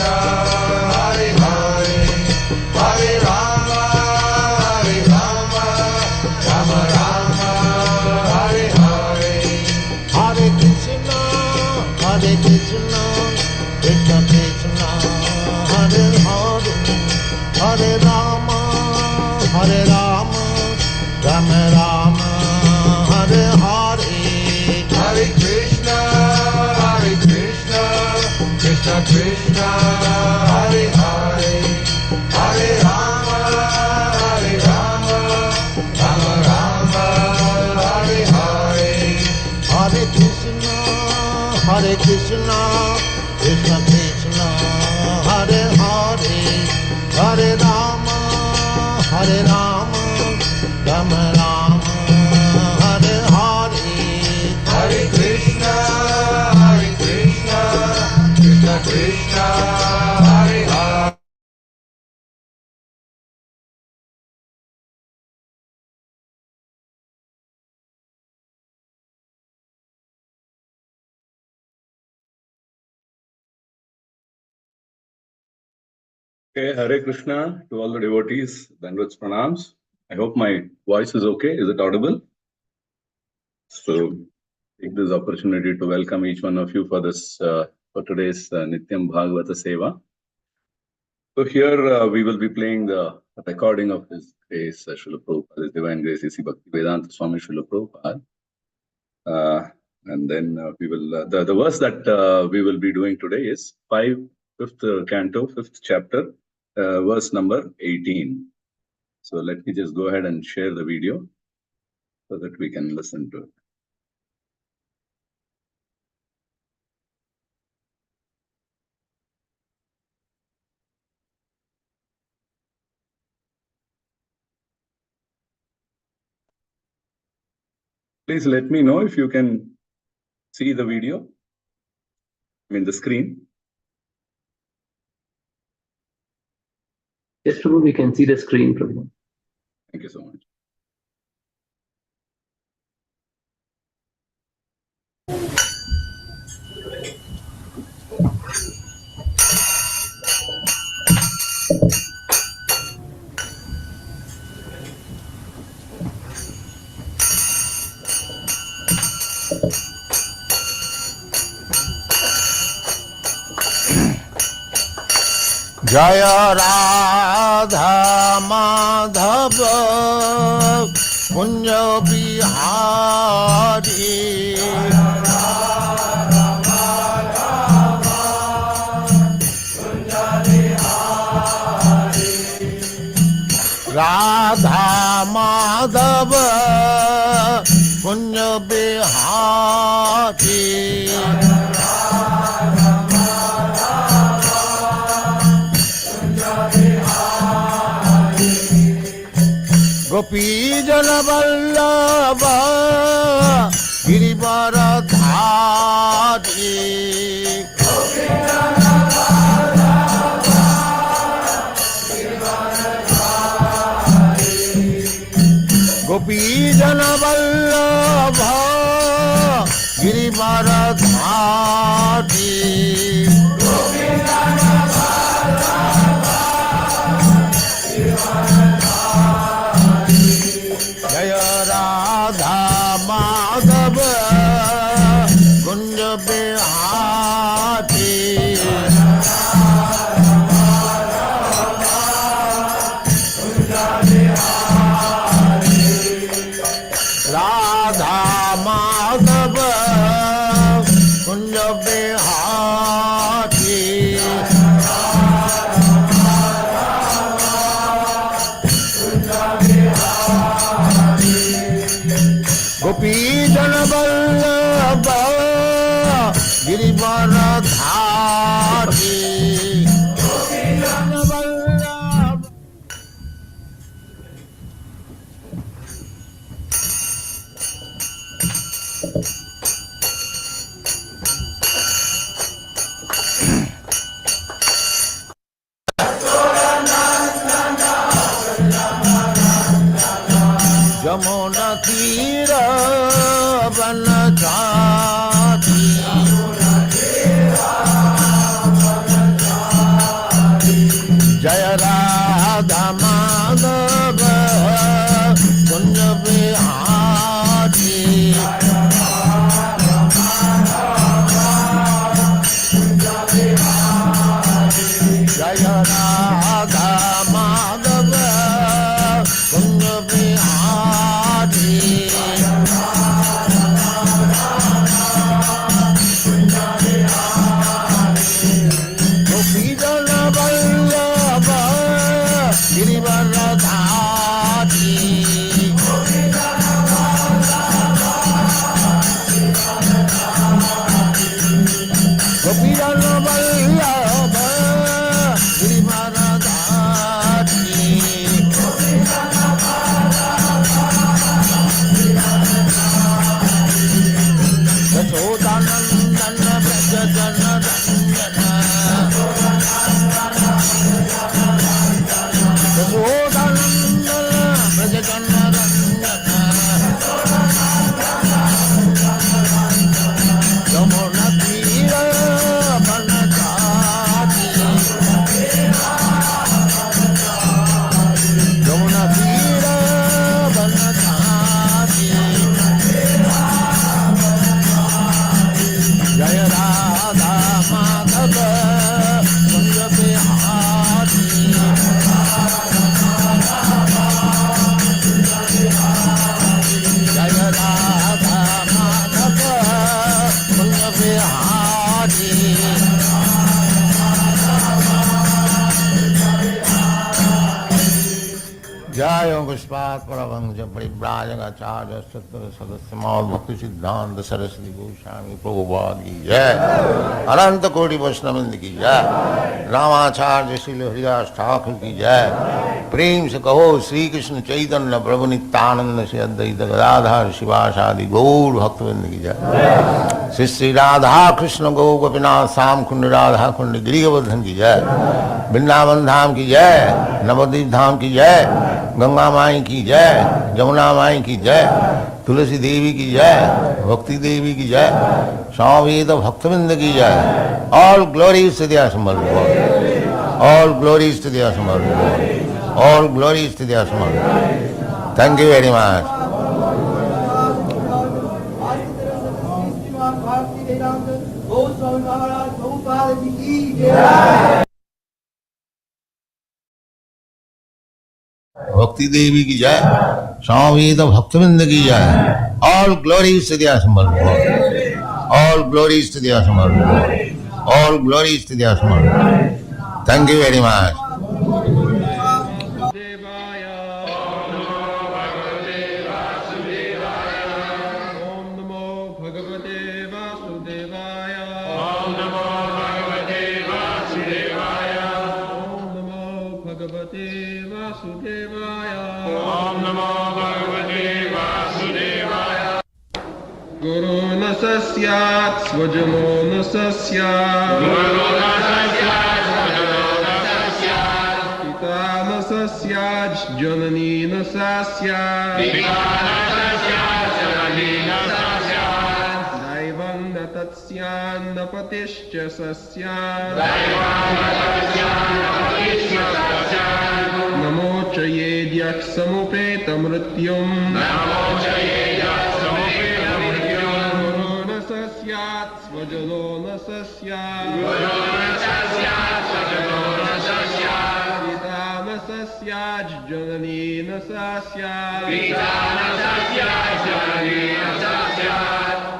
Krishna, Hare Hare, Hare Rama, Hare Rama, Rama Rama, Hare Hare. Hare Krishna, Krishna Krishna, Hare Hare, Hare Rama, Rama Rama, Hare Hare. Hare Krishna, Krishna Krishna, Hare Hare, Hare Rama, Rama Rama, Hare Hare. Hare Krishna, Krishna Krishna, Hare Hare, Hare Rama, Rama Rama, Hare Hare. Hare Krishna, Krishna Krishna, Hare Hare. Okay, Hare Krishna to all the devotees, Dandavats Pranams. I hope my voice is okay. Is it audible? So, take this opportunity to welcome each one of you for this, for today's Nityam Bhagavata Seva. So here we will be playing the recording of His Grace, Srila Prabhupada, His Divine Grace, A.C. Bhaktivedanta Swami Srila Prabhupada. And then we will, the verse that we will be doing today is 5th canto, 5th chapter, verse number 18. So let me just go ahead and share the video so that we can listen to it. Please let me know if you can see the video, the screen. Yes, Prabhu, we can see the screen, Prabhu. Thank you so much. Jaya Radha Madhava Kunja Bihari. Radha Madhava Kunja Bihari. Gopi Jana Vallabha Girivaradhari. Gopi Jana Vallabha Girivaradhari. Jaya Radha Madhava Kunja Bihari. Radha Madhava Kunja Bihari. Jaya Radha Madhava Kunja Bihari Gopijana Vallabha Girivaradhari Gopijana Vallabha Girivaradhari Yashodanandana Vrajajana Ranjana Yashodanandana Vrajajana Ranjana Yamuna Tira Vanachari Yamuna Tira Vanachari Jaya Radha Madhava Kunja Bihari Jaya Radha Madhava Kunja Bihari Jai Pushpat Paravangja Paribhrajagacharya Sattva Sadasyamal Bhakti Siddhanta Saraswati Goswami Prabhupada ki Jai Ananta Koti Vaishnavindi ki Jai Ramacharya Srila Haridas Thakur ki Jai Prem se kaho Sri Krishna Chaitanya Prabhu Nityananda Shri Advaita Gadadhar Shivasadi Gaur Bhaktivinoda ki Jai Shri Shri Radha Krishna Go Gopinath Sam Kund Radha Kund Girigavardhan ki Jai Vrindavan Dham ki Jai Navadvip Dham ki Jai Ganga माई की जय जमुना माई की जय तुलसी देवी की जय भक्ति देवी की जय स्वामी भक्तविंद की जय ऑल ग्लोरीज टू द असमर ऑल ग्लोरीज टू द असमर ऑल ग्लोरीज टू द असमर thank you very much Bhakti Devi की जय स्वामी भक्तविंद की जय ऑल ग्लोरीज टू द असमर ऑल ग्लोरीज टू द असमर ऑल ग्लोरीज टू द असमर thank you very much Guru na sasyat svajano na sasyat Pita na sasyat janani na sasyat Daivam na tatsyan na patishcha sasyat Namo chayedyak samupetam mrityum Svajano na sasyat Pita na sasyat janani na sasyat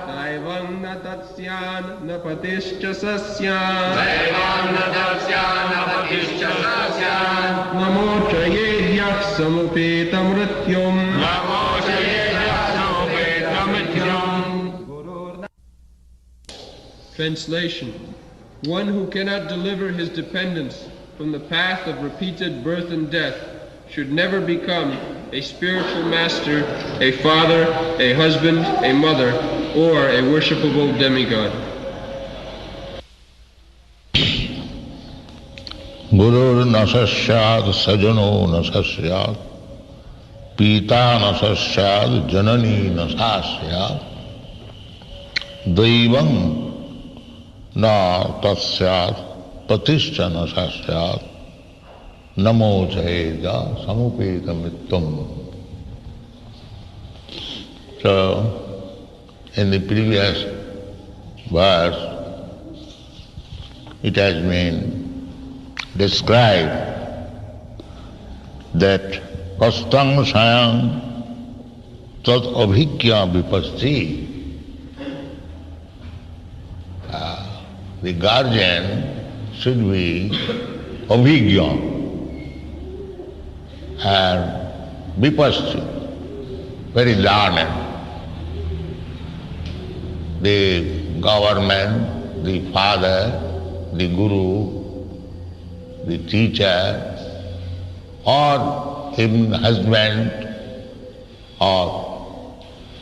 Daivam na tatsyan na patishcha sasyat Namo chayedyak samupetam mrityum Translation. One who cannot deliver his dependents from the path of repeated birth and death should never become a spiritual master, a father, a husband, a mother, or a worshipable demigod. Guru nasasyad sajano nasasyad Pita nasasyad janani nasasyad Daivam na tasyad patischa nasasyad Namo chayeda samupeta mittam. So, in the previous verse, it has been describe that Kastang Sayang Tat Abhikya Vipasti. The guardian should be Abhigya and Vipasti, very learned. The government, the father, the guru, the teacher, or even husband, or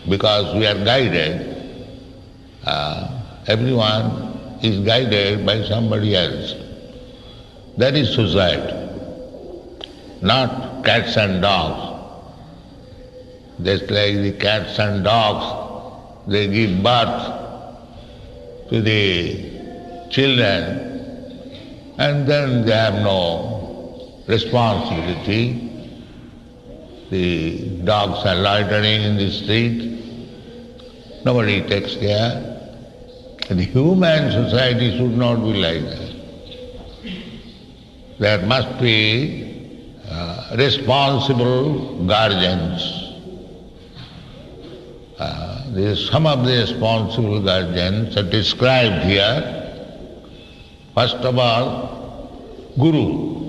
because we are guided, everyone is guided by somebody else. That is society, not cats and dogs. Just like the cats and dogs, they give birth to the children and then they have no responsibility. The dogs are loitering in the street, nobody takes care. The human society should not be like that. There must be responsible guardians. Some of the responsible guardians are described here. First of all, Guru.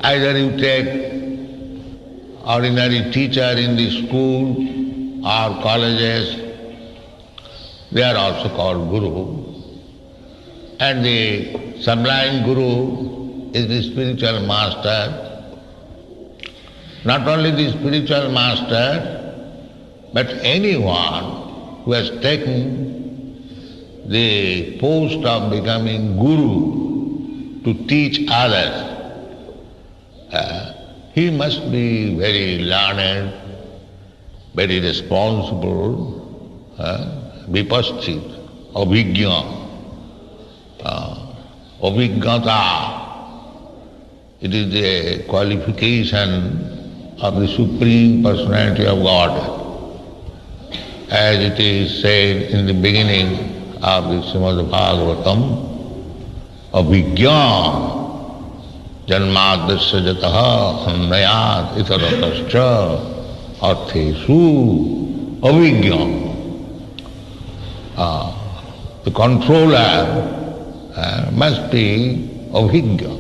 Either you take ordinary teacher in the school or colleges, they are also called Guru. And the sublime Guru is the spiritual master. Not only the spiritual master, but anyone who has taken the post of becoming Guru to teach others, he must be very learned, very responsible, vipasthit, abhigya, abhignata. It is the qualification of the Supreme Personality of God. As it is said in the beginning of the Srimad Bhagavatam, abhigya janmadasya jataha annayat itaratascha artheshu abhigya. The controller must be abhigya.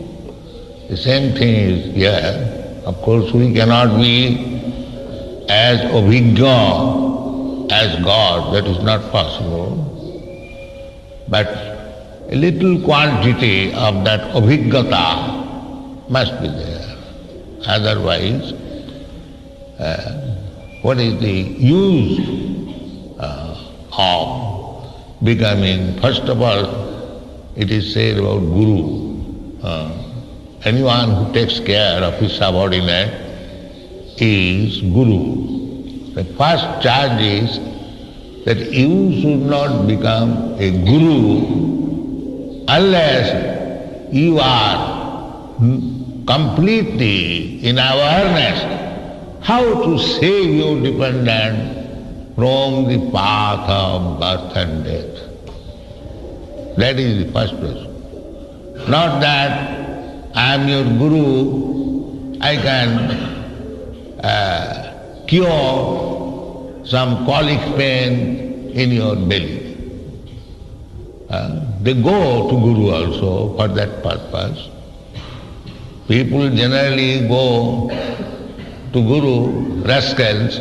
The same thing is here. Of course, we cannot be as abhigya as God, that is not possible. But a little quantity of that abhiggata must be there. Otherwise, what is the use of becoming? First of all, it is said about Guru. Anyone who takes care of his subordinate is Guru. The first charge is that you should not become a Guru unless you are completely in awareness how to save your dependent from the path of birth and death. That is the first place. Not that I am your Guru, I can cure some colic pain in your belly. They go to Guru also for that purpose. People generally go to Guru, rascals,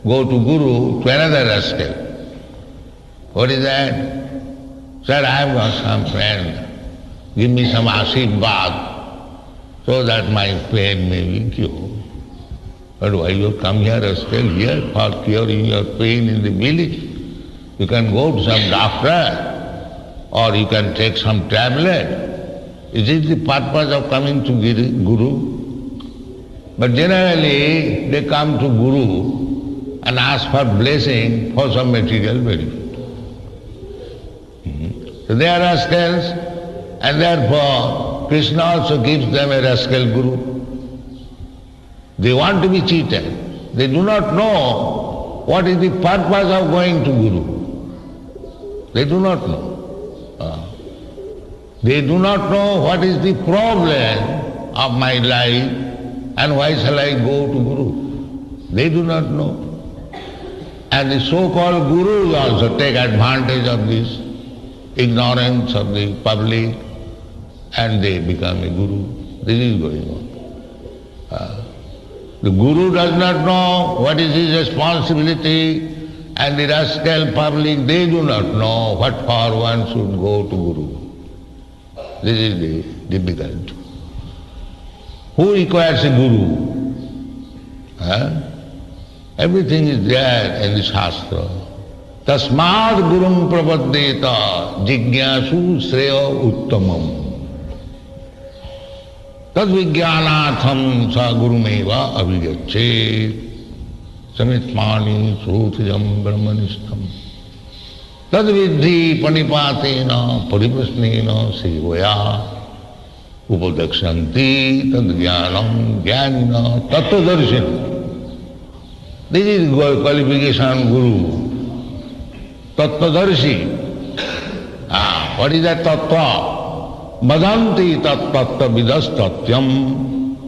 go to Guru to another rascal. What is that? Sir, I have got some friend, give me some Ashirvad so that my pain may be cured. But why you come here, rascal, here for curing your pain in the village? You can go to some doctor or you can take some tablet. Is it the purpose of coming to Guru? But generally they come to Guru and ask for blessing for some material benefit. So they are rascals and therefore Krishna also gives them a rascal Guru. They want to be cheated. They do not know what is the purpose of going to Guru. They do not know. They do not know what is the problem of my life and why shall I go to Guru. They do not know. And the so-called gurus also take advantage of this ignorance of the public and they become a guru. This is going on. The guru does not know what is his responsibility and the rascal public, they do not know what for one should go to Guru. This is the difficult. Who requires a Guru? Everything is there in the Shastra. Tasmad Gurum Prapaddeta Jigyasu Sreya Uttamam. Tad Vijnanatham Sa Gurumeva Abhigachet. Samitmani Srutijam Brahmanishtam. Tad Vidhi Panipatena Pariprasnena Sevaya. Upadakshanti Tad Jnanam Jnanina Tattvadarshina. This is qualification Guru. Tattvadarshi. What is that tattva? Badanti tattva vidas tatyam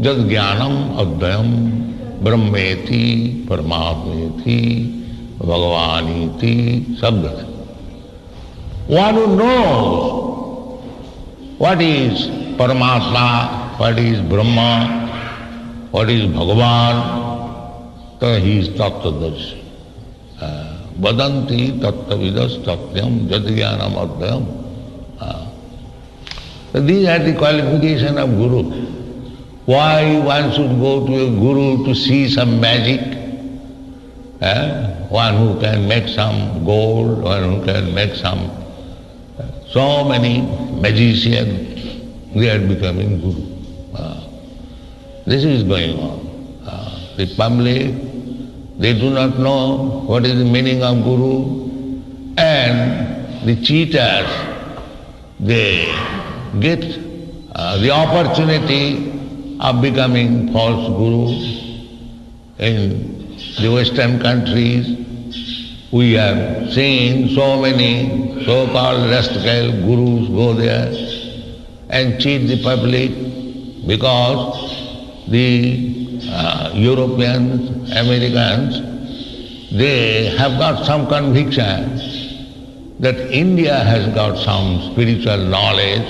jad jnanam advayam brahmeti paramatmeti bhagavaniti sabdat. One who knows what is Paramatma, what is Brahma, what is Bhagavan, so he is tattvadarshi. Vadanti tattvavidas tatyam jadgyanam adhyam. So these are the qualification of Guru. Why one should go to a Guru to see some magic? One who can make some gold, one who can make some... So many magicians, they are becoming Guru. This is going on. The public, they do not know what is the meaning of Guru, and the cheaters, they get the opportunity of becoming false Guru. In the Western countries, we have seen so many so-called rascal gurus go there and cheat the public because the Europeans, Americans, they have got some conviction that India has got some spiritual knowledge.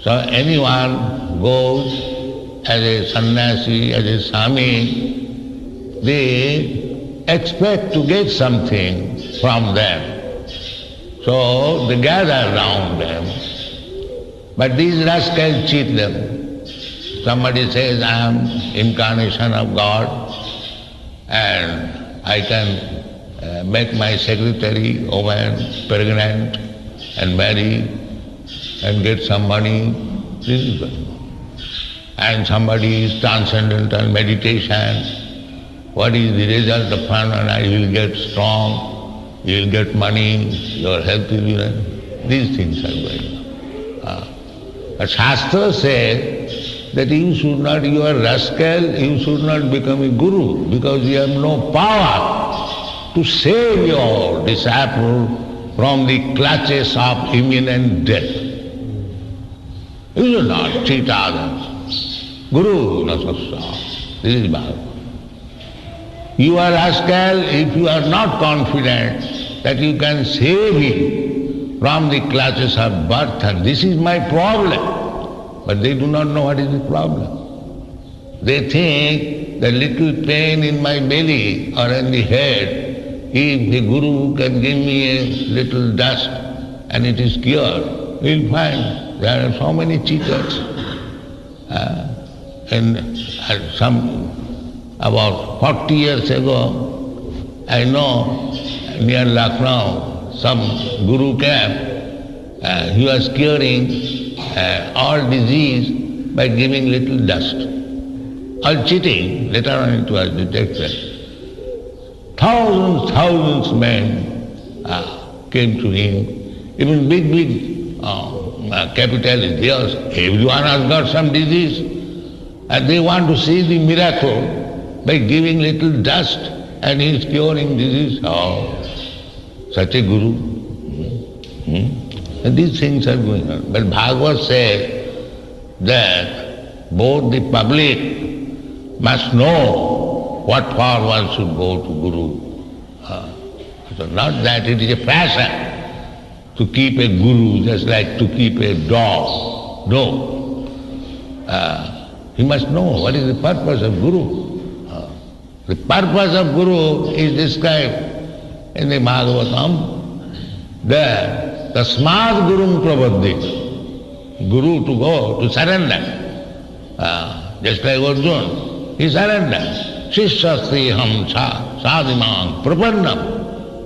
So anyone goes as a sannyasi, as a swami, they expect to get something from them. So they gather round them. But these rascals cheat them. Somebody says, I am incarnation of God and I can make my secretary woman pregnant and marry and get some money. This is going on. And somebody is transcendental meditation. What is the result of phenomena? You will get strong, you will get money, your health will be... These things are going on. But Shastra says that you should not, you are rascal, you should not become a guru because you have no power to save your disciple from the clutches of imminent death. You should not cheat others. Guru nasasya. This is Bhagavata. You are rascal if you are not confident that you can save him from the clutches of birth, and this is my problem. But they do not know what is the problem. They think the little pain in my belly or in the head, if the Guru can give me a little dust and it is cured, we will find there are so many cheaters. And about 40 years ago, I know near Lucknow, some Guru came, he was curing all disease by giving little dust. All cheating, later on it was detected. Thousands men came to him, even big capitalists, theirs. Everyone has got some disease and they want to see the miracle by giving little dust and he is curing disease. Oh, such a Guru. And these things are going on. But Bhagavad says that both the public must know what for one should go to Guru. So not that it is a fashion to keep a Guru just like to keep a dog. No. He must know what is the purpose of Guru. The purpose of Guru is described in the Bhagavatam there. Tasmad Gurum Prabhadhi. Guru to go, to surrender. Just like Arjuna, he surrendered. Shishyastriham sadimam prapannam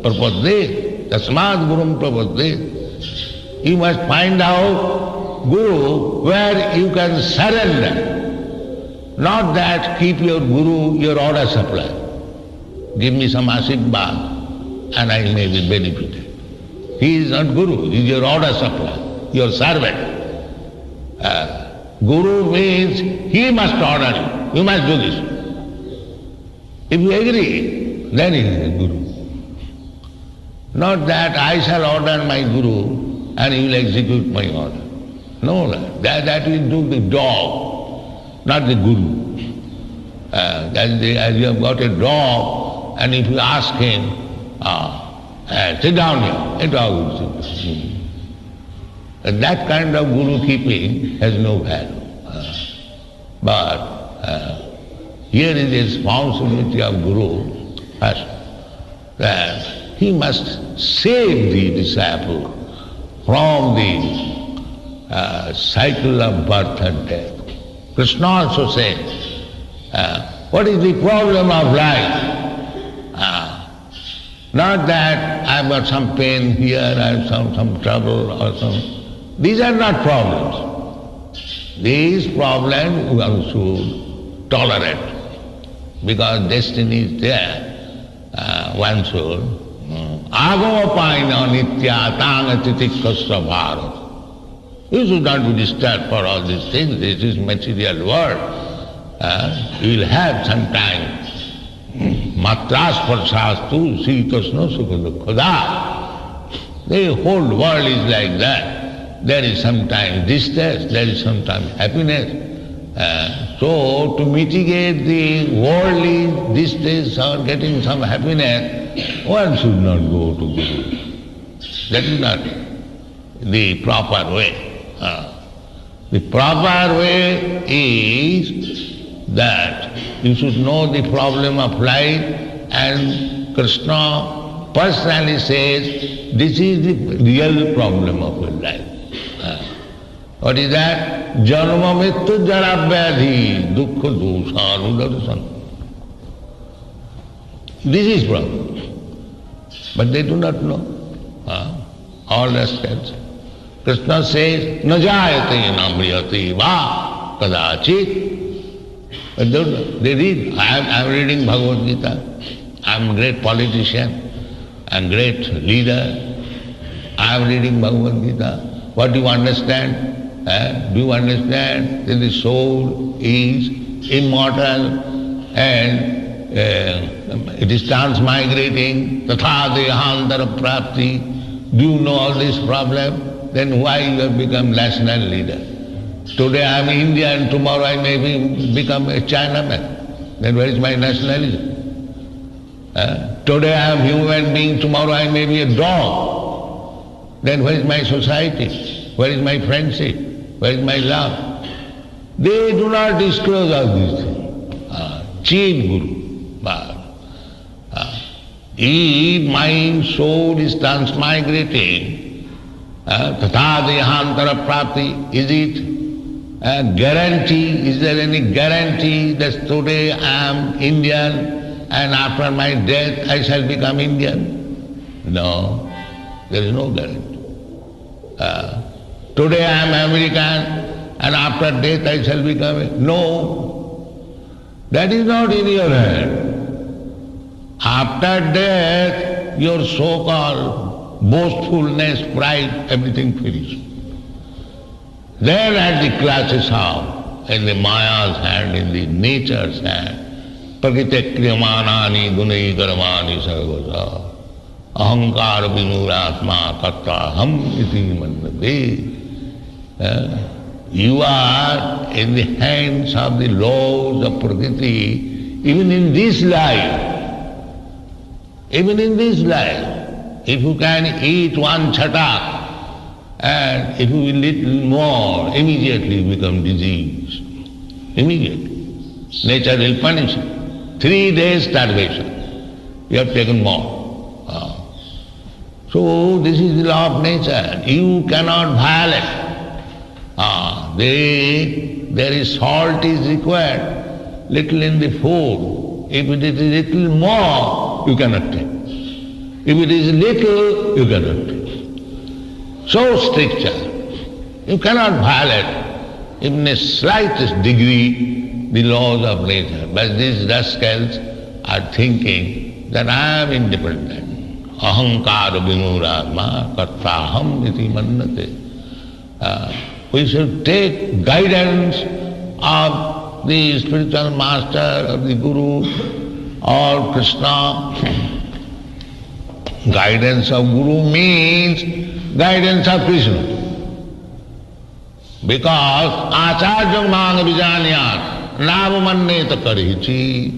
prapadde. Tasmad Gurum Prabhadhi. You must find out Guru where you can surrender. Not that keep your Guru your order supply. Give me some Ashirvad and I may be benefited. He is not Guru, he is your order supply, your servant. Guru means he must order you, you must do this. If you agree, then he is a Guru. Not that I shall order my Guru and he will execute my order. No, that will do the dog, not the Guru. As you have got a dog, and if you ask him, sit down here, a dog will sit down. That kind of Guru keeping has no value. But here is the responsibility of Guru, first, that he must save the disciple from the cycle of birth and death. Krishna also said, what is the problem of life? Not that I've got some pain here, I have some trouble or some... These are not problems. These problems one should tolerate because destiny is there. One should. Agamapaina nitya tanga titikasya bharat. You should not be disturbed for all these things. This is material world. You will have some time. Matras parsastu sitasno sukha. The whole world is like that. There is sometimes distress, there is sometimes happiness. So to mitigate the worldly distress or getting some happiness, one should not go to Guru. That is not the proper way. The proper way is that you should know the problem of life, and Krishna personally says this is the real problem of your life. What is that? Janma mittu jara vyadhi dukkha dosha nudarsan. This is problem. But they do not know. All rascals. Krishna says, na jayate na mriyate va kadachit. But they read. I am reading Bhagavad Gita. I am a great politician and great leader. I am reading Bhagavad Gita. What do you understand? Do you understand that the soul is immortal and it is transmigrating? Tatha dehantara prapti. Do you know all this problem? Then why you have become national leader? Today I am Indian, tomorrow I may become a Chinaman. Then where is my nationalism? Today I am human being, tomorrow I may be a dog. Then where is my society? Where is my friendship? Where is my love? They do not disclose all these things. Chief Guru. If my soul is transmigrating, tatha dehantara prapti, is it a guarantee? Is there any guarantee that today I am Indian and after my death I shall become Indian? No, there is no guarantee. Today I am American and after death I shall become... No, that is not in your hand. After death, your so-called boastfulness, pride, everything finished. Then at the classes house, in the Maya's hand, in the nature's hand, prakriti kriyamanani gunai karamani sarvasa. ahankara vimuratma karta ham iti mannate. You are in the hands of the laws of Prakriti, even in this life. Even in this life, if you can eat one chatak, and if you will eat more, immediately you become disease. Immediately. Nature will punish you. 3 days starvation. You have taken more. So this is the law of nature. You cannot violate. There is salt is required, little in the food. If it is little more, you cannot take. If it is little, you cannot take. So stricture. You cannot violate, even in slightest degree, the laws of nature. But these rascals are thinking that I am independent. Ahankara vimuratma kartaham iti mannate. We should take guidance of the spiritual master, of the Guru, or Krishna. Guidance of Guru means guidance of Krishna. Because acharya mang vijanyat navamanneta karichi.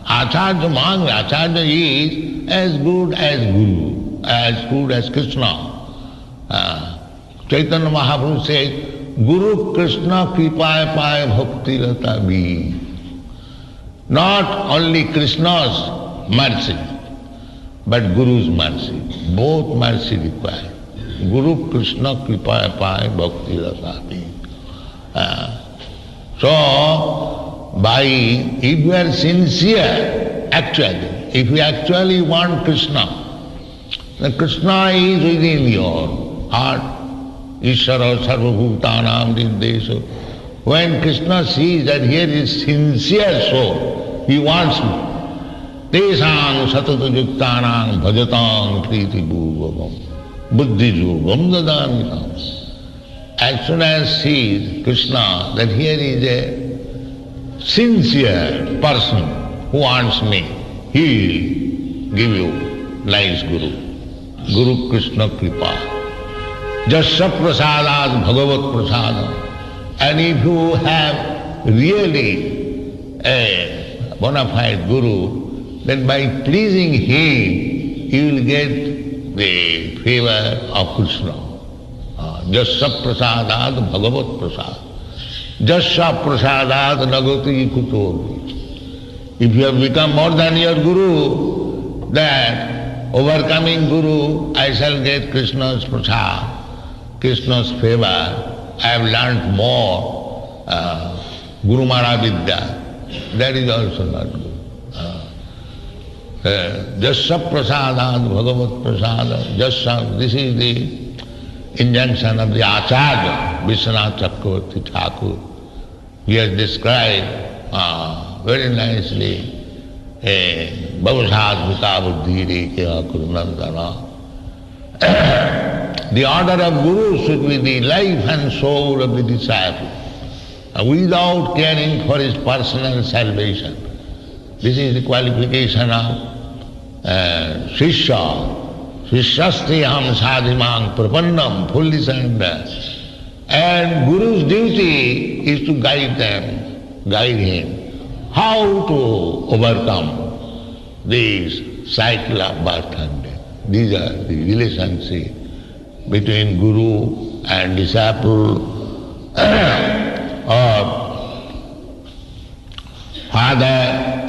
Acharya is as good as Guru, as good as Krishna. Chaitanya Mahaprabhu says, Guru Krishna kripaya paya bhakti rata bhi. Not only Krishna's mercy, but Guru's mercy. Both mercy required. Guru Krishna kripaya paya bhakti rata bhi. So, if you are sincere, actually, if you actually want Krishna, then Krishna is within your heart. Ishara sarvabhutanam nirdesha. When Krishna sees that here is sincere soul, he wants me. Tesang satata yuktanang bhajatam priti bhuvagam buddhi jugam dadamitam. As soon as sees Krishna that here is a sincere person who wants me, he will give you nice Guru. Guru Krishna Kripa. Jasya prasadat Bhagavat prasada. And if you have really a bona fide Guru, then by pleasing him, you will get the favor of Krishna. Jasya prasadat Bhagavat prasada. Jasya prasadat nagati kuto. If you have become more than your Guru, that overcoming Guru, I shall get Krishna's prasad, Krishna's favor. I have learnt more Guru Mara Vidya. That is also not good. Jasya prasadat Bhagavat prasada. Jasya, this is the injunction of the Acharya, Vishwanath Chakravarti Thakur. He has described very nicely Bhavasad Vita Buddhi Rekya Kurunandana. The order of Guru should be the life and soul of the disciple, without caring for his personal salvation. This is the qualification of Shishya. Shishyastiham sadhimang prapannam, fully surrender. And Guru's duty is to guide them, guide him, how to overcome this cycle of birth and death. These are the relationships between Guru and disciple, or father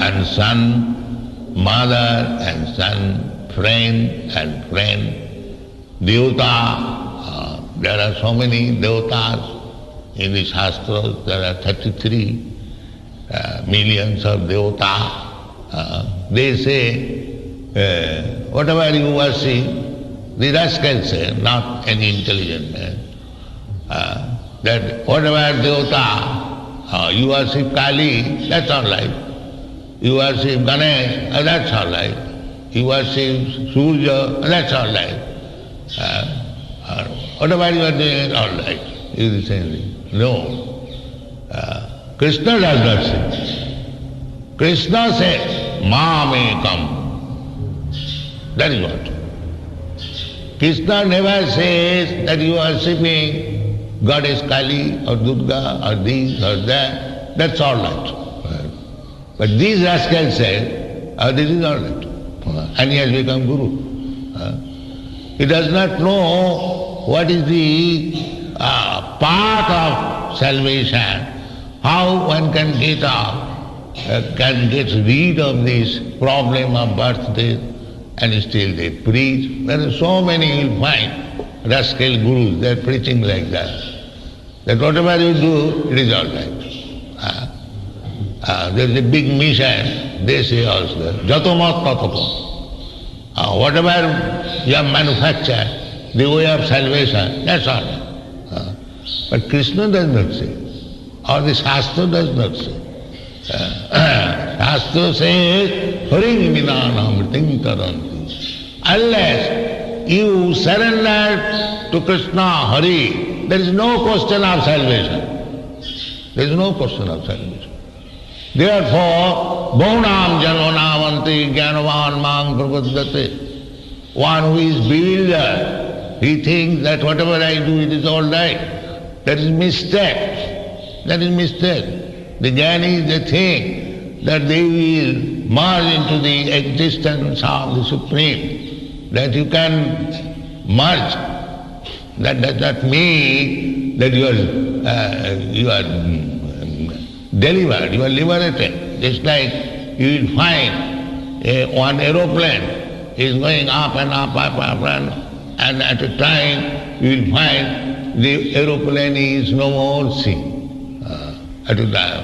and son, mother and son, friend and friend, Devata. There are so many Devatas in the Shastras. There are 33 millions of Devata. They say, whatever you worship, the rascals say, not any intelligent man, that whatever Devata, you worship Kali, that's all right. You worship Ganesh, that's all right. You worship Surya, that's all right. Whatever you are doing, all right. It is the same thing. No. Krishna does not say. Krishna says, mamekam. That is what. Krishna never says that you are worshipping goddess Kali or Durga or this or that. That's all right. But these rascals say, this is all right. And he has become Guru. He does not know what is the path of salvation, how one can get out, can get rid of this problem of birth, death, and still they preach. There are so many you will find, rascal gurus, they are preaching like that. That whatever you do, it is all right. There is a big mission, they say also, Jatomat Tatapo. Whatever you have manufactured, the way of salvation, that's all right. But Krishna does not say, or the Shastra does not say. Shastra says, Haring Vinanamritim Taranti. Unless you surrender to Krishna, Hari, there is no question of salvation. There is no question of salvation. Therefore, Bhaunam Janvanavanti Jnanavan Mang Prabuddhate. One who is bewildered, he thinks that whatever I do, it is all right. That is mistake. That is mistake. The jnanis, they think that they will merge into the existence of the Supreme, that you can merge. That does not mean that you are delivered, you are liberated. Just like you will find one aeroplane is going up and up, and at a time you will find the aeroplane is no more seen. At a time.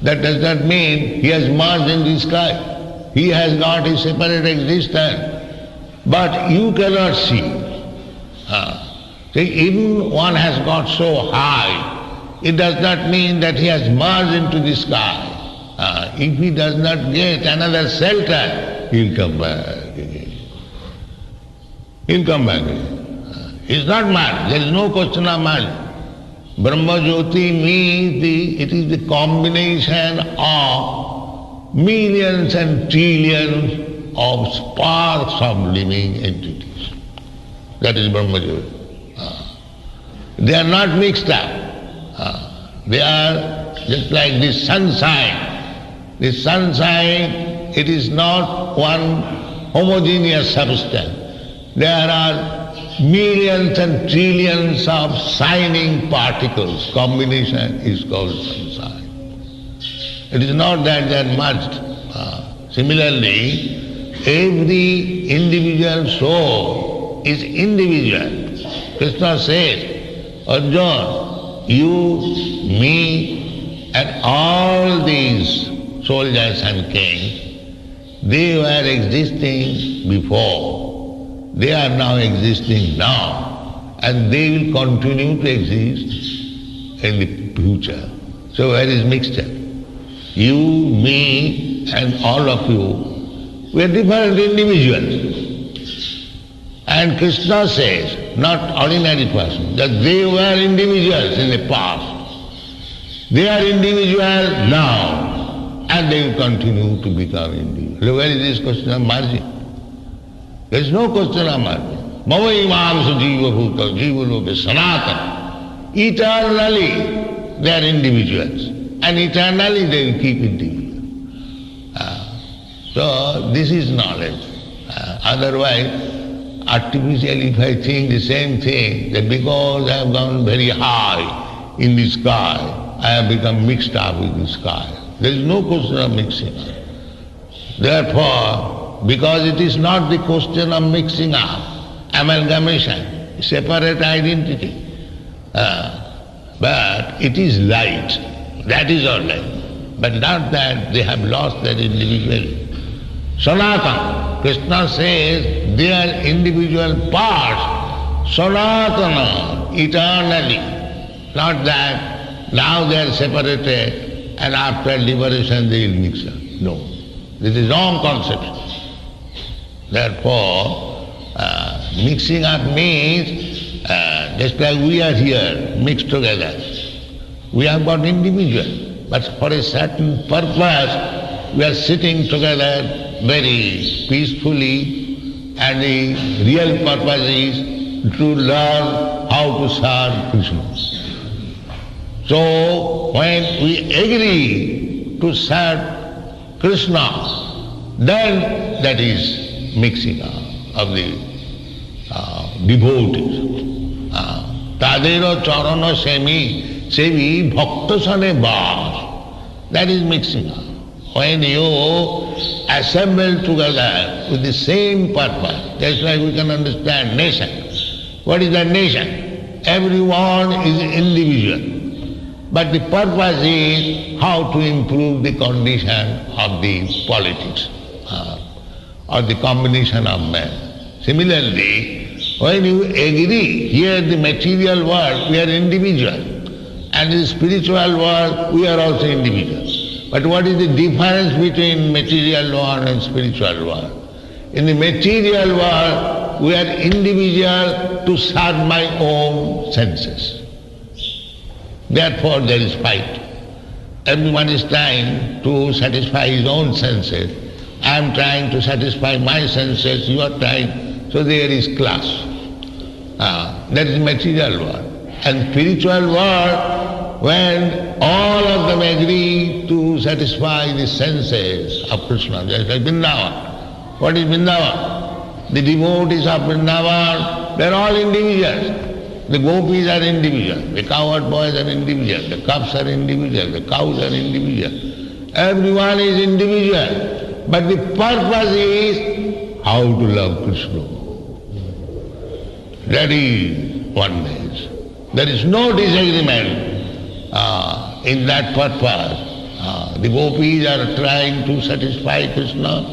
That does not mean he has merged in the sky. He has got a separate existence. But you cannot see. See, even one has got so high, it does not mean that he has merged into the sky. If he does not get another shelter, he'll come back again. He'll come back again. He's not mad. There is no question of marriage. Brahma Jyoti means it is the combination of millions and trillions of sparks of living entities. That is Brahma Jyoti. They are not mixed up. They are just like the sunshine. The sunshine, it is not one homogeneous substance. There are millions and trillions of shining particles. Combination is called sunshine. It is not that they are merged. Similarly, every individual soul is individual. Krishna says, Arjuna, you, me, and all these soldiers and kings, they were existing before. They are now existing now, and they will continue to exist in the future. So where is mixture? You, me, and all of you, we are different individuals. And Krishna says, not ordinary person, that they were individuals in the past. They are individuals now, and they will continue to become individuals. Where is this question of margin? There is no question of margin. Mava imamsa jiva bhuta, jiva loka sanatana. Eternally they are individuals, and eternally they will keep individual. So this is knowledge. Otherwise, artificially if I think the same thing, that because I have gone very high in the sky, I have become mixed up with the sky. There is no question of mixing up. Therefore, because it is not the question of mixing up, amalgamation, separate identity. But it is light, that is all right. But not that they have lost their individuality. Sanatana, Krishna says they are individual parts, Sanatana, eternally. Not that now they are separated and after liberation they will mix up. No, this is wrong conception. Therefore, mixing up means, just like we are here, mixed together. We have got individual, but for a certain purpose, we are sitting together very peacefully, and the real purpose is to learn how to serve Krishna. So when we agree to serve Krishna, then that is mixing up of the devotees. Tadero charana sevi bhakta sane bas. That is mixing up. When you assemble together with the same purpose, just like we can understand nation. What is that nation? Everyone is individual. But the purpose is how to improve the condition of the politics or the combination of men. Similarly, when you agree, here in the material world we are individual, and in the spiritual world we are also individual. But what is the difference between material world and spiritual world? In the material world we are individual to serve my own senses. Therefore there is fight. Everyone is trying to satisfy his own senses. I am trying to satisfy my senses, you are trying. So there is clash. That is material world. And spiritual world, when all of them agree to satisfy the senses of Krishna, just like Vrindavan. What is Vrindavan? The devotees of Vrindavan, they are all individuals. The gopis are individual, the cowherd boys are individual, the cubs are individual, the cows are individual. Everyone is individual. But the purpose is how to love Krishna. That is oneness. There is no disagreement in that purpose. The gopis are trying to satisfy Krishna,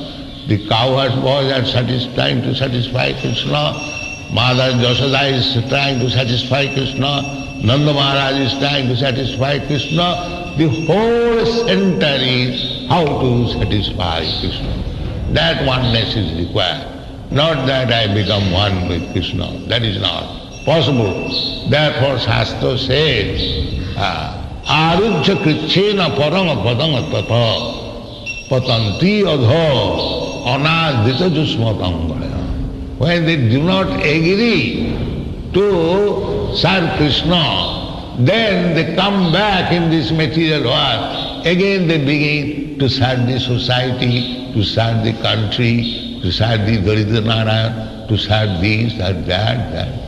the cowherd boys are trying to satisfy Krishna, Mother Yashoda is trying to satisfy Krishna, Nanda Maharaj is trying to satisfy Krishna. The whole center is how to satisfy Krishna. That oneness is required. Not that I become one with Krishna. That is not possible. Therefore Shastra says, Arujya krichena parama padanga tata patanti adha anadita jusmatangaya. When they do not agree to serve Krishna, then they come back in this material world. Again they begin to serve the society, to serve the country, to serve the Daridra Narayan, to serve this, serve that.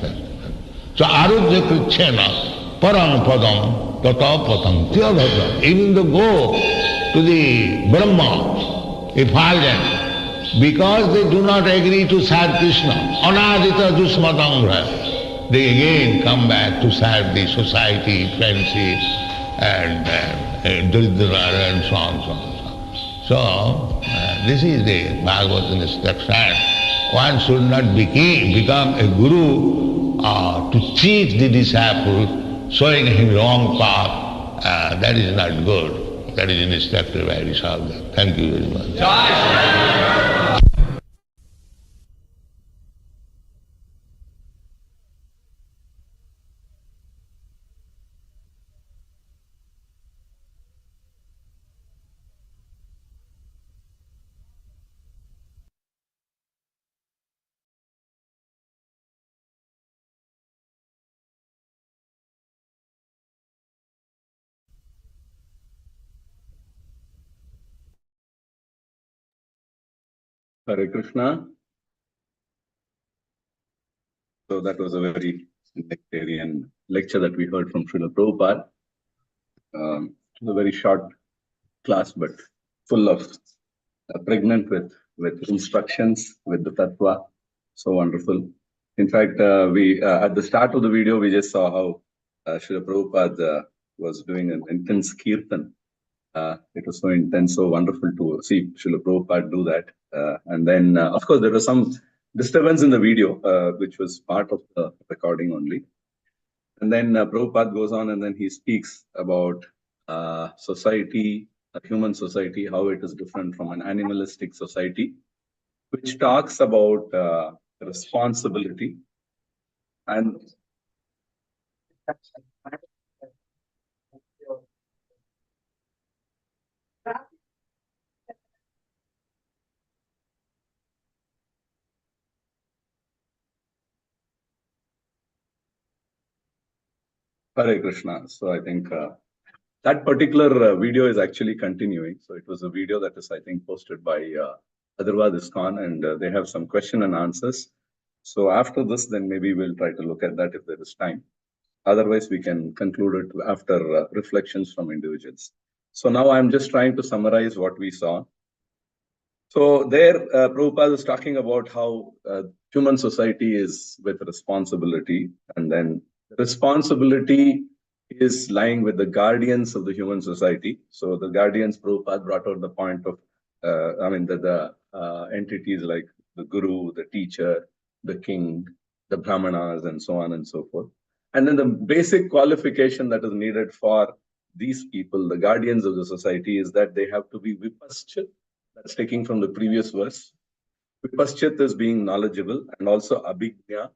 So arudya krichena param padam tata patam tyadhata. Even they go to the Brahma, effulgent, because they do not agree to serve Krishna, anadita dusmatangra, they again come back to serve the society, friendship, and Daridra Narayan, and so on, so on. So, this is the Bhagavata instruction. One should not become a guru to cheat the disciple, showing him wrong path. That is not good. That is instructed by Rishabha. Thank you very much. Hare Krishna. So that was a very nectarian lecture that we heard from Srila Prabhupada. It was a very short class, but full of, pregnant with instructions, with the tattva. So wonderful. In fact, we at the start of the video, we just saw how Srila Prabhupada was doing an intense kirtan. It was so intense, so wonderful to see Srila Prabhupada do that. And then, of course, there was some disturbance in the video, which was part of the recording only. And then Prabhupada goes on and then he speaks about society, human society, how it is different from an animalistic society, which talks about responsibility. And Hare Krishna. So I think that particular video is actually continuing. So it was a video that is, I think, posted by Adarvad ISKCON, and they have some question and answers. So after this, then maybe we'll try to look at that if there is time. Otherwise, we can conclude it after reflections from individuals. So now I'm just trying to summarize what we saw. So there, Prabhupada is talking about how human society is with responsibility, and then responsibility is lying with the guardians of the human society. So the guardians, Prabhupada brought out the point of, the entities like the guru, the teacher, the king, the brahmanas, and so on and so forth. And then the basic qualification that is needed for these people, the guardians of the society, is that they have to be vipaschit. That's taking from the previous verse. Vipaschit is being knowledgeable, and also abhigna.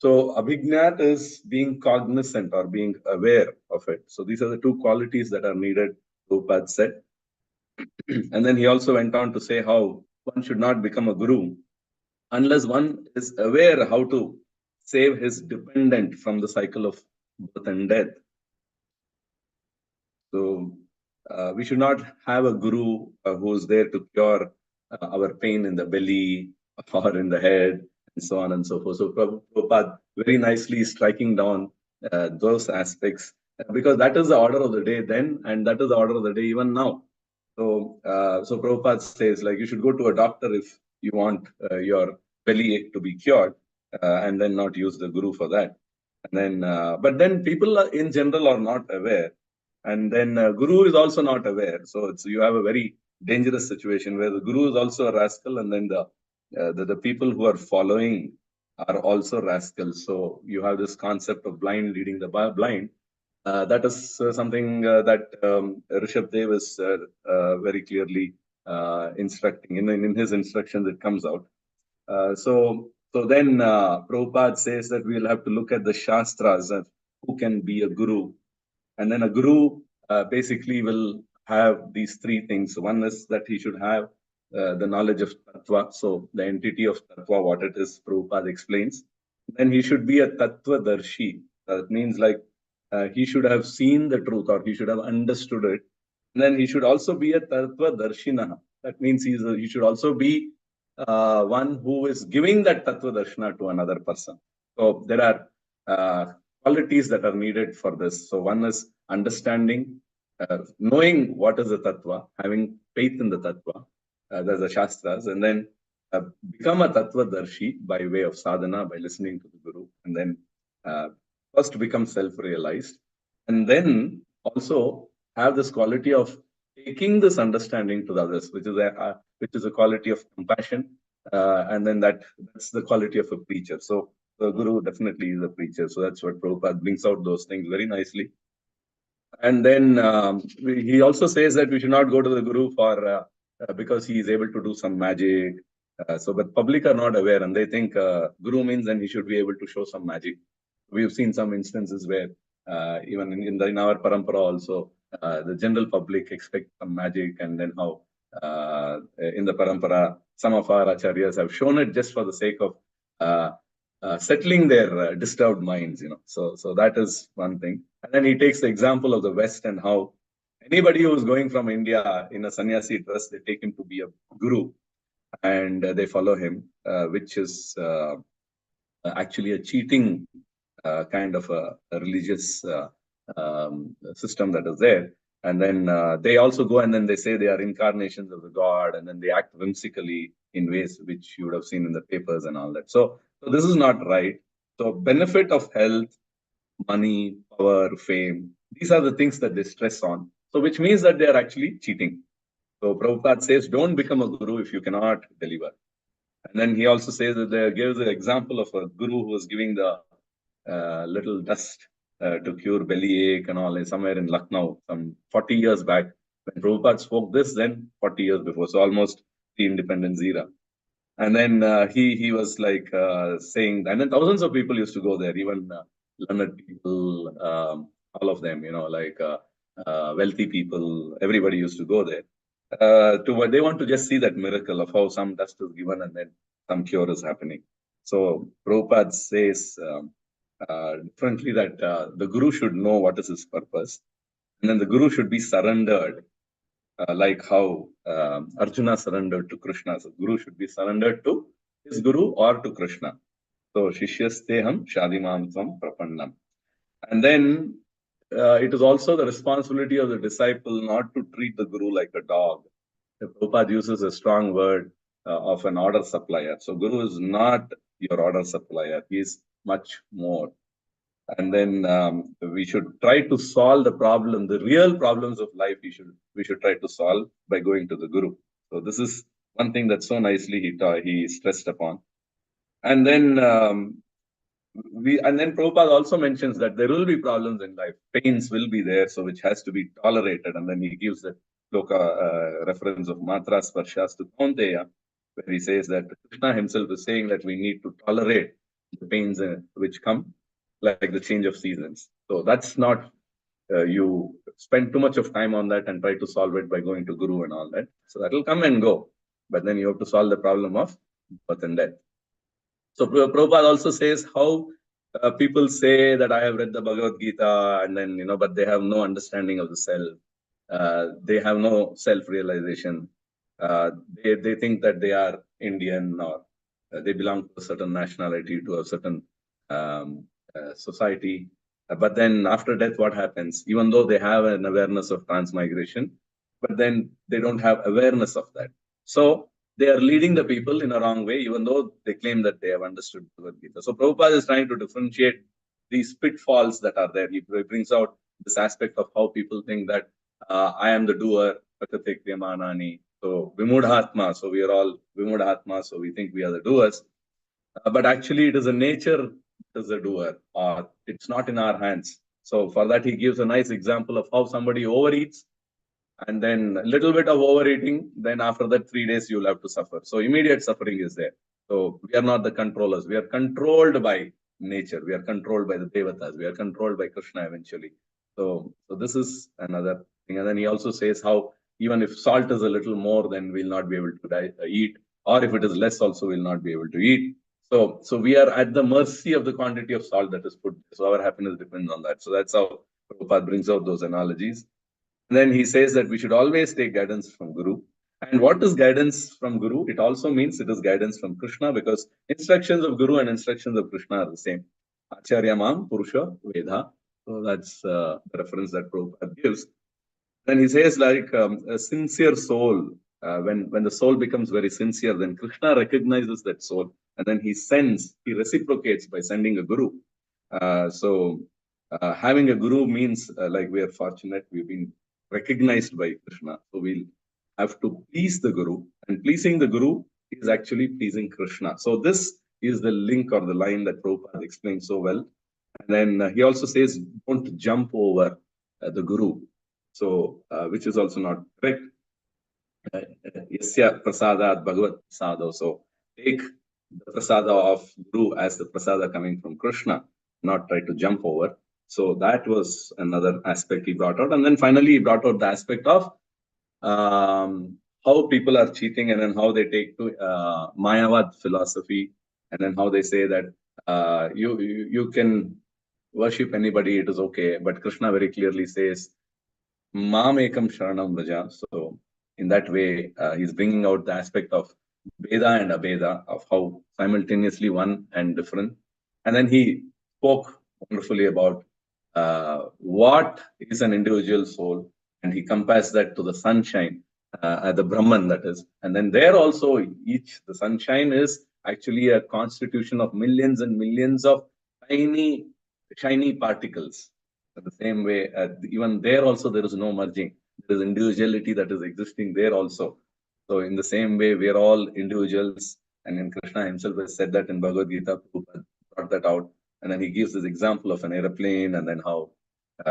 So abhignat is being cognizant or being aware of it. So these are the two qualities that are needed, Prabhupada said. And then he also went on to say how one should not become a guru unless one is aware how to save his dependent from the cycle of birth and death. So we should not have a guru who is there to cure our pain in the belly or in the head, and so on and so forth. So Prabhupada very nicely striking down those aspects, because that is the order of the day then, and that is the order of the day even now. So, so Prabhupada says, like, you should go to a doctor if you want your belly ache to be cured, and then not use the guru for that. And then, but then people in general are not aware. And then guru is also not aware. So you have a very dangerous situation where the guru is also a rascal, and then the people who are following are also rascals. So you have this concept of blind leading the blind. That is something that Rishabh Dev is very clearly instructing. In his instructions, it comes out. So then Prabhupada says that we'll have to look at the Shastras and who can be a guru. And then a guru basically will have these three things. One is that he should have the knowledge of Tattva. So the entity of Tattva, what it is, Prabhupada explains. Then he should be a Tattva Darshi. That means like he should have seen the truth, or he should have understood it. And then he should also be a Tattva Darshina. That means he should also be one who is giving that Tattva Darshana to another person. So there are qualities that are needed for this. So one is understanding, knowing what is the Tattva, having faith in the Tattva, there's the Shastras, and then become a Tattva Darshi by way of sadhana, by listening to the Guru, and then first become self-realized, and then also have this quality of taking this understanding to the others, which is a quality of compassion, and then that's the quality of a preacher. So the Guru definitely is a preacher. So that's what Prabhupada brings out those things very nicely. And then he also says that we should not go to the Guru for because he is able to do some magic. But public are not aware, and they think Guru means then he should be able to show some magic. We've seen some instances where even in our parampara also, the general public expect some magic, and then how in the parampara, some of our acharyas have shown it just for the sake of settling their disturbed minds, So that is one thing. And then he takes the example of the West and how anybody who is going from India in a sannyasi dress, they take him to be a guru, and they follow him, which is actually a cheating kind of a religious system that is there. And then they also go and then they say they are incarnations of the God, and then they act whimsically in ways which you would have seen in the papers and all that. So this is not right. So benefit of health, money, power, fame, these are the things that they stress on. So which means that they are actually cheating. So Prabhupada says, don't become a guru if you cannot deliver. And then he also says that they gives the example of a guru who was giving the little dust to cure bellyache and all, somewhere in Lucknow, some 40 years back. When Prabhupada spoke this, then 40 years before, so almost the independence era. And then he was like saying, and then thousands of people used to go there, even learned people, all of them, wealthy people, everybody used to go there. They want to just see that miracle of how some dust is given and then some cure is happening. So Prabhupada says, differently, that the Guru should know what is his purpose, and then the Guru should be surrendered, like how Arjuna surrendered to Krishna. So Guru should be surrendered to his Guru or to Krishna. So Shishyasteham Shadimam Tvam Prapannam. And then it is also the responsibility of the disciple not to treat the Guru like a dog. The Prabhupada uses a strong word of an order supplier. So Guru is not your order supplier. He is much more. And then we should try to solve the problem, the real problems of life. We should try to solve by going to the Guru. So this is one thing that so nicely he stressed upon. And then Prabhupada also mentions that there will be problems in life. Pains will be there, so which has to be tolerated. And then he gives the sloka reference of Matra Sparshas to Kaunteya, where he says that Krishna himself is saying that we need to tolerate the pains which come, like the change of seasons. So that's not, you spend too much of time on that and try to solve it by going to Guru and all that. So that will come and go. But then you have to solve the problem of birth and death. So Prabhupada also says how people say that I have read the Bhagavad Gita, and then, but they have no understanding of the self. They have no self-realization. They think that they are Indian, or they belong to a certain nationality, to a certain society. But then after death, what happens? Even though they have an awareness of transmigration, but then they don't have awareness of that. So they are leading the people in a wrong way, even though they claim that they have understood Bhagavad Gita. So Prabhupada is trying to differentiate these pitfalls that are there. He brings out this aspect of how people think that I am the doer, so Vimudhatma, so we are all Vimudhatma, so we think we are the doers. But actually it is a nature that is the doer, or it's not in our hands. So for that he gives a nice example of how somebody overeats, and then a little bit of overeating, then after that 3 days you'll have to suffer. So immediate suffering is there. So we are not the controllers. We are controlled by nature. We are controlled by the devatas. We are controlled by Krishna eventually. So this is another thing. And then he also says how even if salt is a little more, then we'll not be able to eat. Or if it is less also, we'll not be able to eat. So we are at the mercy of the quantity of salt that is put. So our happiness depends on that. So that's how Prabhupada brings out those analogies. And then he says that we should always take guidance from Guru. And what is guidance from Guru? It also means it is guidance from Krishna, because instructions of Guru and instructions of Krishna are the same. Acharya Mam Purusha Veda. So that's the reference that Prabhupada gives. Then he says like a sincere soul. When the soul becomes very sincere, then Krishna recognizes that soul, and then he reciprocates by sending a Guru. Having a Guru means like we are fortunate, we've been recognized by Krishna. So we'll have to please the Guru, and pleasing the Guru is actually pleasing Krishna. So this is the link or the line that Prabhupada explains so well. And then he also says, don't jump over the Guru. So, which is also not correct. Yasya prasadat bhagavat prasado. So take the prasada of Guru as the prasada coming from Krishna, not try to jump over. So that was another aspect he brought out. And then finally, he brought out the aspect of how people are cheating, and then how they take to Mayavad philosophy, and then how they say that you can worship anybody, it is okay. But Krishna very clearly says, Mam ekam sharanam vraja. So in that way, he's bringing out the aspect of Veda and Abeda, of how simultaneously one and different. And then he spoke wonderfully about what is an individual soul, and he compares that to the sunshine, the Brahman, that is. And then there also, the sunshine is actually a constitution of millions and millions of tiny, shiny particles. In the same way, even there also there is no merging. There is individuality that is existing there also. So in the same way, we are all individuals. And then Krishna himself has said that in Bhagavad Gita, Prabhupada brought that out. And then he gives this example of an aeroplane, and then how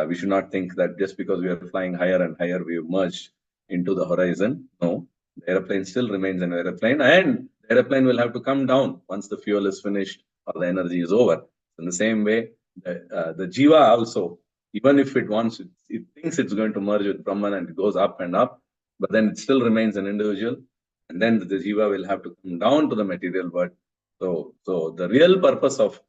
we should not think that just because we are flying higher and higher, we have merged into the horizon. No, the aeroplane still remains an aeroplane, and the aeroplane will have to come down once the fuel is finished or the energy is over. In the same way, the jiva also, even if it wants, it thinks it's going to merge with Brahman, and it goes up and up, but then it still remains an individual, and then the jiva will have to come down to the material world. So the real purpose of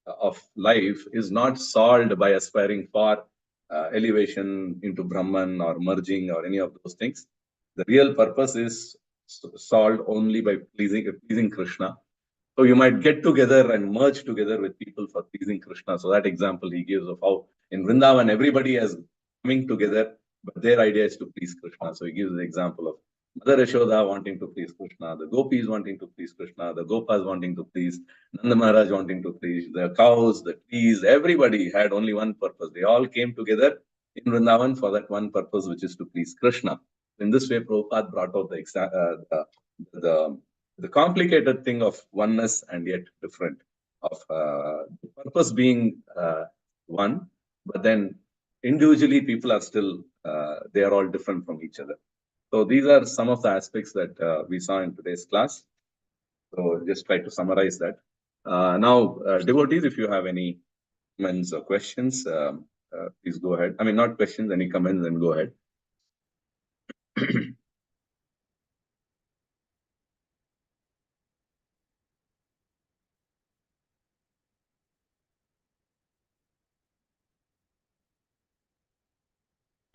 of life is not solved by aspiring for elevation into Brahman or merging or any of those things. The real purpose is solved only by pleasing Krishna. So you might get together and merge together with people for pleasing Krishna. So that example he gives of how in Vrindavan everybody is coming together, but their idea is to please Krishna. So he gives the example of Mother Yashoda wanting to please Krishna, the gopis wanting to please Krishna, the gopas wanting to please, Nanda Maharaj wanting to please, the cows, the trees, everybody had only one purpose. They all came together in Vrindavan for that one purpose, which is to please Krishna. In this way, Prabhupada brought out the complicated thing of oneness and yet different, of the purpose being one, but then individually people are still, they are all different from each other. So these are some of the aspects that we saw in today's class. So just try to summarize that. Now, devotees, if you have any comments or questions, please go ahead. I mean, not questions, any comments, then go ahead.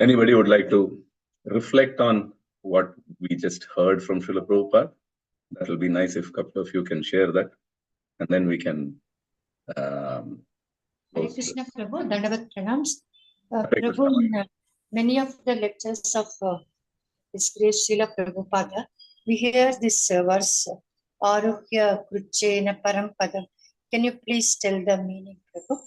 Anybody would like to reflect on what we just heard from Srila Prabhupada? That will be nice if a couple of you can share that, and then we can. Hare Krishna Prabhu, Dandavat Pranams. Hare Prabhu, Krishna. in many of the lectures of this great Srila Prabhupada, we hear this verse, Aruhya Kruchena Parampadam. Can you please tell the meaning, Prabhu?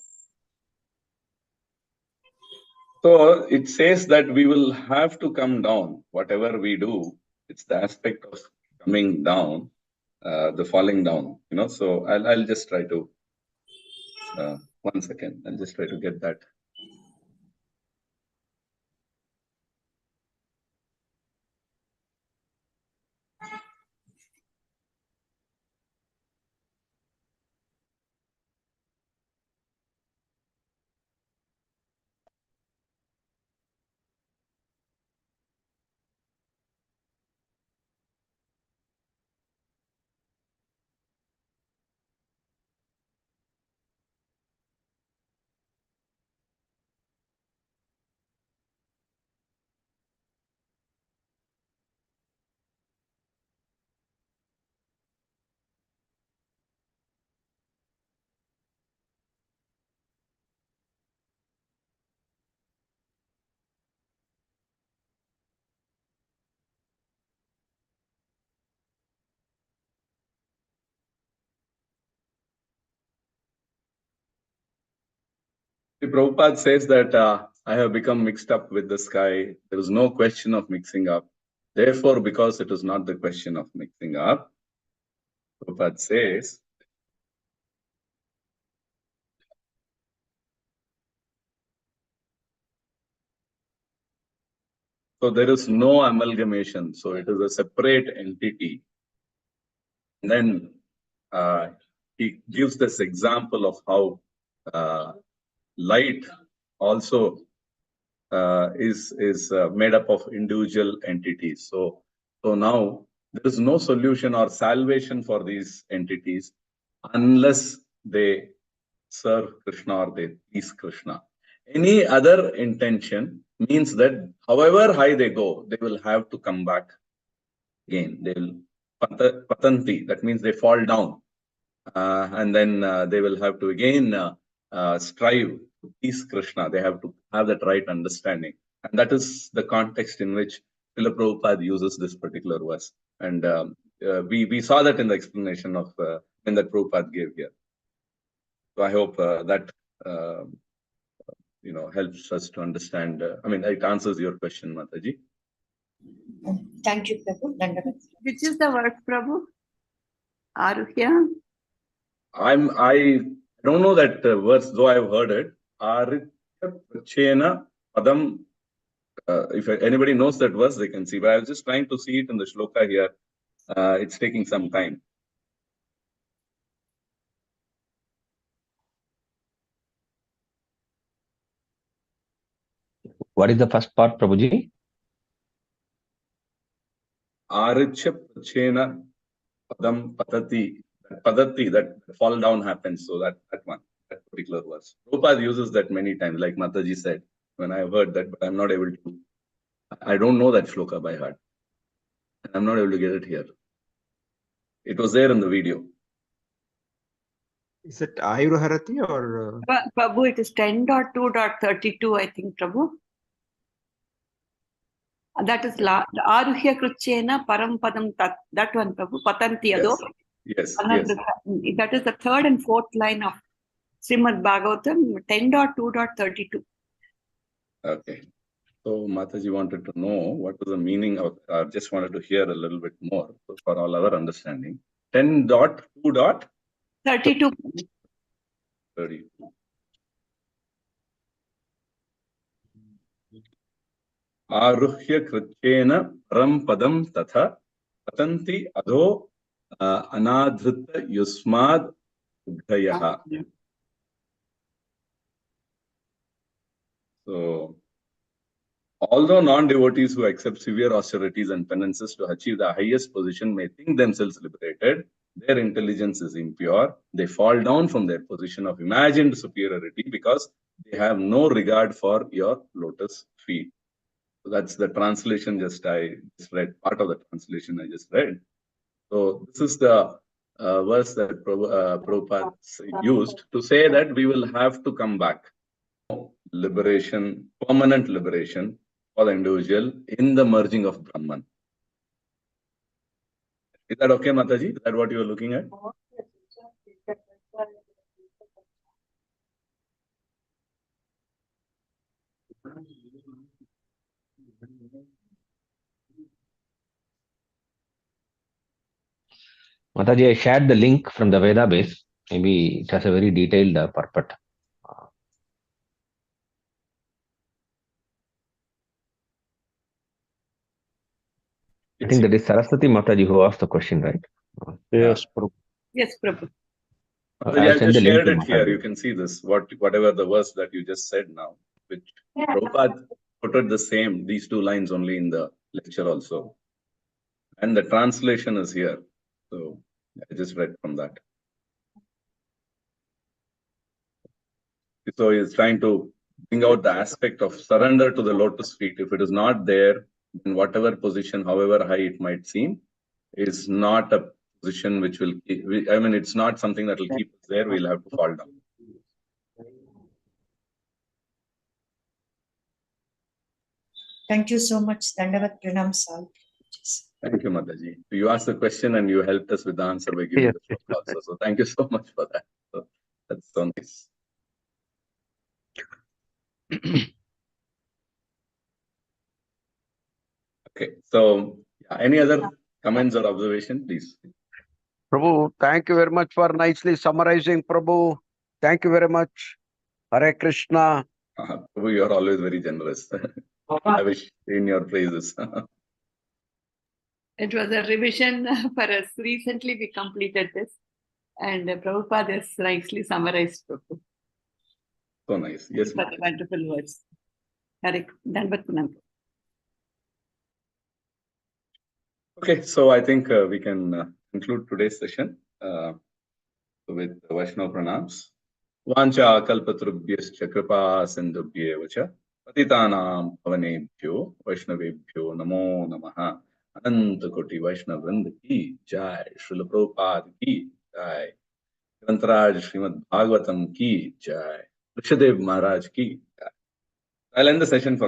So it says that we will have to come down, whatever we do. It's the aspect of coming down, the falling down, you know. So I'll just try to, 1 second, I'll just try to get that. The Prabhupada says that I have become mixed up with the sky. There is no question of mixing up. Therefore, because it is not the question of mixing up, Prabhupada says, so there is no amalgamation. So it is a separate entity. And then he gives this example of how light also is made up of individual entities. So now there is no solution or salvation for these entities unless they serve Krishna or they please Krishna. Any other intention means that however high they go, they will have to come back again. They will patanti, that means they fall down. And then they will have to again strive to please Krishna. They have to have that right understanding. And that is the context in which Srila Prabhupada uses this particular verse. And we saw that in the explanation of when that Prabhupada gave here. So I hope that helps us to understand. I mean, it answers your question, Mataji. Thank you, Prabhu. Dandavat. Which is the word, Prabhu? Aruhya? I don't know that verse, though I've heard it. Arithya Padam. If anybody knows that verse, they can see. But I was just trying to see it in the shloka here. It's taking some time. What is the first part, Prabhuji? Arithya Prachena Padam Padati. Padati, that fall down happens. So that one. That particular verse. Prabhupada uses that many times, like Mataji said, when I heard that, but I'm not able to. I don't know that shloka by heart. I'm not able to get it here. It was there in the video. Is it Ayurharati or? Prabhu, it is 10.2.32, I think, Prabhu. That is Aruhya Kruchena Param Padam Tat. That one, Prabhu. Patanti Ado. Yes. That is the third and fourth line of Srimad Bhagavatam 10.2.32. Okay. So Mataji wanted to know what was the meaning of, just wanted to hear a little bit more for all our understanding. 10.2.32. Aruhya Kruchena Param Padam Tatha Patanti Adho Anadhrita Yusmad Udhayaha. So, although non-devotees who accept severe austerities and penances to achieve the highest position may think themselves liberated, their intelligence is impure. They fall down from their position of imagined superiority because they have no regard for your lotus feet. So that's the translation I just read, part of the translation I just read. So this is the verse that Prabhupada used to say that we will have to come back. Liberation, permanent liberation for the individual in the merging of Brahman. Is that okay, Mataji? Is that what you are looking at? Mataji, I shared the link from the Veda base. Maybe it has a very detailed purport. I think that is Saraswati Mataji who asked the question, right? Yes, Prabhu. Yes, Prabhu. I just shared it here. You can see this, whatever the verse that you just said now, which Prabhupada quoted the same, these two lines only in the lecture also. And the translation is here. So I just read from that. So he's trying to bring out the aspect of surrender to the lotus feet. If it is not there, then whatever position, however high it might seem, is not a position which will keep, it's not something that will keep us there. We'll have to fall down. Thank you so much. Dandavat Pranam Sal. Thank you, Mataji. You asked the question and you helped us with the answer by giving the shloka also. So thank you so much for that. So that's so nice. Okay. So any other comments or observation, please? Prabhu, thank you very much for nicely summarizing, Prabhu. Thank you very much. Hare Krishna. Prabhu, you are always very generous. I wish in your praises. It was a revision for us. Recently, we completed this. And Prabhupada has nicely summarized, Prabhu. So nice. Yes, for the wonderful words. Okay, so I think we can conclude today's session with Vaishnava pranams. Vancha kalpatrubhyascha kripa sindhubhyevacha patitanam pavanebhyo Vaishnavebhyo namo namaha. Ananta Koti Vaishnava Vrinda ki jai. Srila Prabhupada ki jai. Grantaraj Srimad Bhagavatam ki jai. Rishadev Maharaj ki jai. I'll end the session for